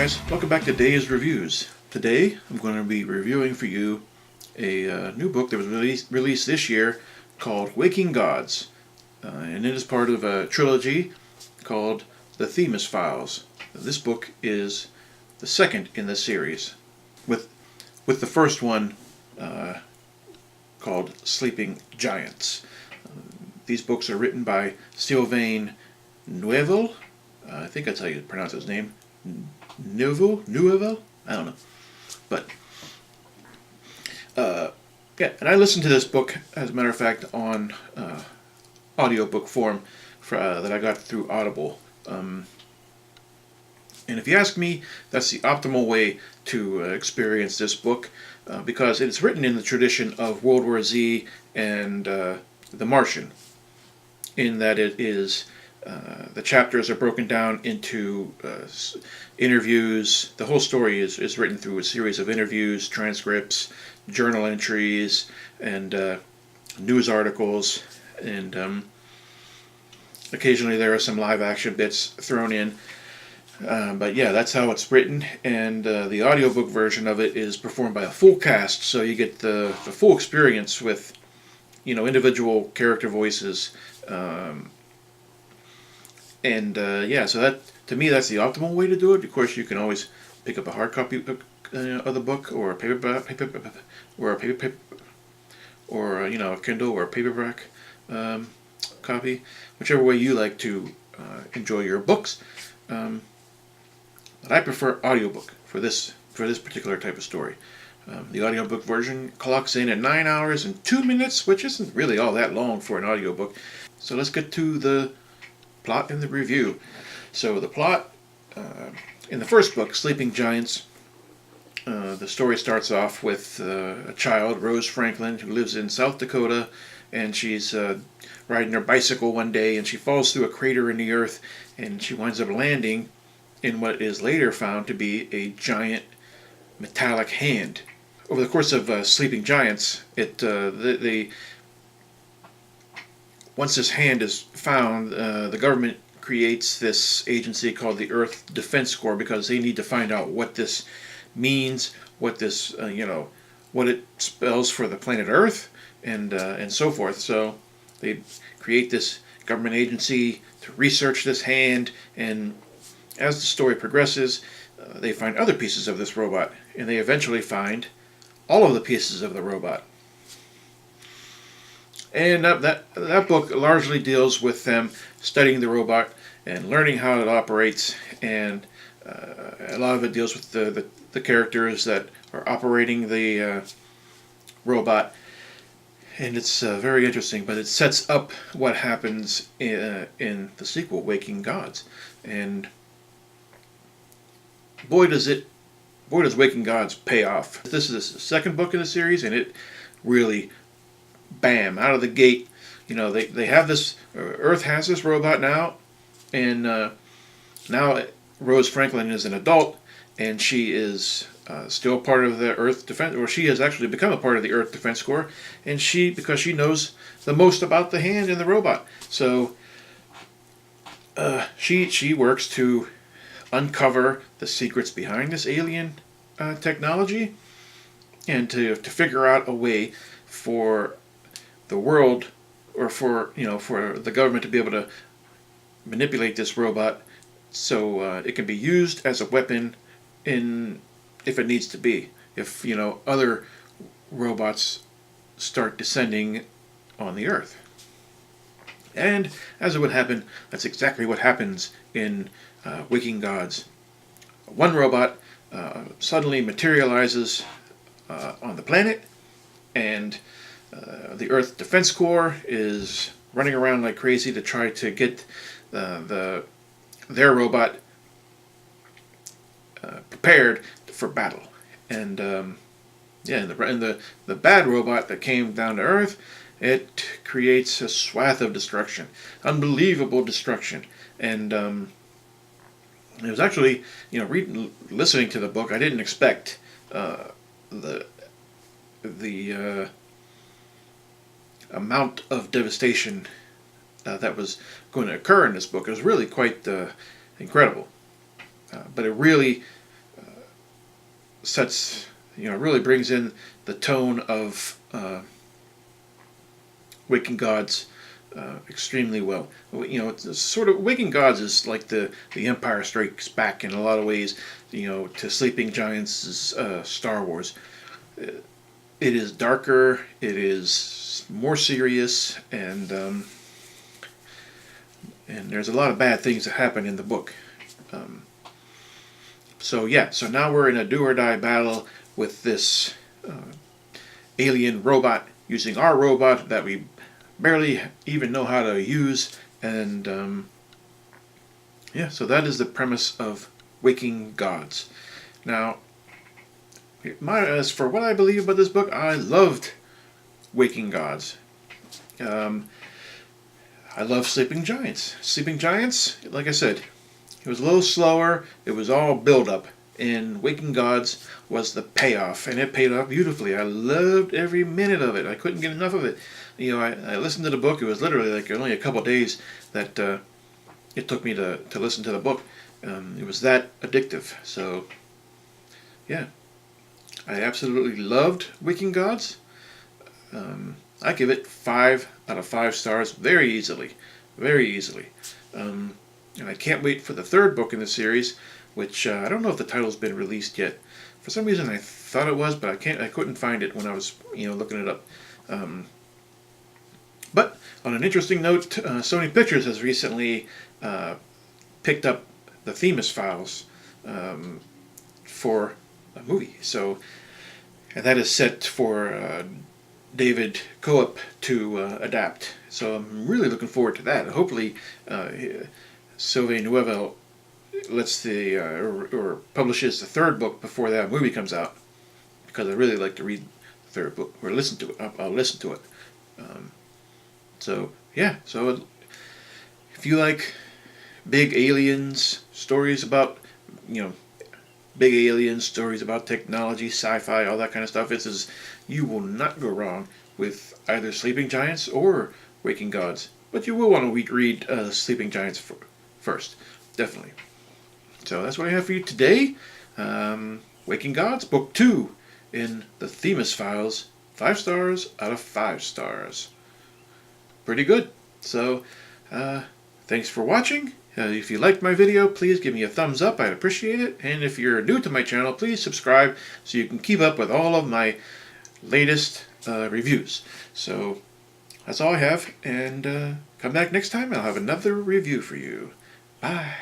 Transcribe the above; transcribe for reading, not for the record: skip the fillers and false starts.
guys, welcome back to Days Reviews. Today I'm going to be reviewing for you a new book that was released this year called Waking Gods, and it is part of a trilogy called the Themis Files. This book is the second in the series, with the first one called Sleeping Giants. These books are written by Sylvain Neuvel. I think that's how you pronounce his name. Neuvel? I don't know. But, yeah, and I listened to this book, as a matter of fact, on audiobook form that I got through Audible. And if you ask me, that's the optimal way to experience this book, because it's written in the tradition of World War Z and The Martian, in that it is the chapters are broken down into interviews. The whole story is written through a series of interviews, transcripts, journal entries, and news articles, and occasionally there are some live action bits thrown in. But yeah, that's how it's written, and the audiobook version of it is performed by a full cast, so you get the full experience with, individual character voices. Yeah, so that, to me, that's the optimal way to do it. Of course, you can always pick up a hard copy of the book, or a a Kindle or a paperback copy, whichever way you like to enjoy your books. But I prefer audiobook for this particular type of story. The audiobook version clocks in at 9 hours and 2 minutes, which isn't really all that long for an audiobook. So let's get to the plot and the review. So the plot, in the first book, Sleeping Giants, the story starts off with a child, Rose Franklin, who lives in South Dakota, and she's riding her bicycle one day, and she falls through a crater in the earth, and she winds up landing in what is later found to be a giant metallic hand. Over the course of Sleeping Giants, once this hand is found, the government creates this agency called the Earth Defense Corps, because they need to find out what this means, what this, what it spells for the planet Earth, and so forth. So they create this government agency to research this hand, and as the story progresses, they find other pieces of this robot, and they eventually find all of the pieces of the robot. And that book largely deals with them studying the robot and learning how it operates, and a lot of it deals with the characters that are operating the robot. And it's very interesting, but it sets up what happens in the sequel, Waking Gods. And boy does Waking Gods pay off. This is the second book in the series, and it really, bam, out of the gate, they have this, Earth has this robot now, and now Rose Franklin is an adult, and she is still part of the Earth Defense, or she has actually become a part of the Earth Defense Corps, and because she knows the most about the hand and the robot, so she works to uncover the secrets behind this alien technology, and to figure out a way for the world, or for the government to be able to manipulate this robot so it can be used as a weapon if it needs to be, if other robots start descending on the Earth. And as it would happen, that's exactly what happens in Waking Gods. One robot suddenly materializes on the planet, and the Earth Defense Corps is running around like crazy to try to get their robot prepared for battle. And the bad robot that came down to Earth, it creates a swath of destruction, unbelievable destruction. And it was actually, listening to the book, I didn't expect the amount of devastation that was going to occur in this book. It was really quite incredible. But it really sets, really brings in the tone of Waking Gods extremely well. It's sort of Waking Gods is like the Empire Strikes Back in a lot of ways. To Sleeping Giants' Star Wars. It is darker. It is more serious, and there's a lot of bad things that happen in the book. So now we're in a do or die battle with this alien robot using our robot that we barely even know how to use, and so that is the premise of Waking Gods. Now, as for what I believe about this book, I loved Waking Gods. I love Sleeping Giants. Sleeping Giants, like I said, it was a little slower. It was all build-up. And Waking Gods was the payoff, and it paid off beautifully. I loved every minute of it. I couldn't get enough of it. I listened to the book. It was literally like only a couple of days that it took me to listen to the book. It was that addictive. So, yeah. I absolutely loved Waking Gods. I give it 5 out of 5 stars very easily. Very easily. And I can't wait for the third book in the series, which I don't know if the title's been released yet. For some reason I thought it was, but I couldn't find it when I was looking it up. But on an interesting note, Sony Pictures has recently picked up the Themis Files for a movie. And that is set for David Coop to adapt. So I'm really looking forward to that. Hopefully, Sylvain Neuvel lets or publishes the third book before that movie comes out, because I really like to read the third book or listen to it. I'll listen to it. So if you like big aliens, stories about big alien stories about technology, sci-fi, all that kind of stuff, you will not go wrong with either Sleeping Giants or Waking Gods. But you will want to read Sleeping Giants first, definitely. So that's what I have for you today. Waking Gods, Book 2 in the Themis Files. 5 stars out of 5 stars. Pretty good. So, thanks for watching. If you liked my video, please give me a thumbs up. I'd appreciate it. And if you're new to my channel, please subscribe so you can keep up with all of my latest reviews. So that's all I have. And come back next time. I'll have another review for you. Bye.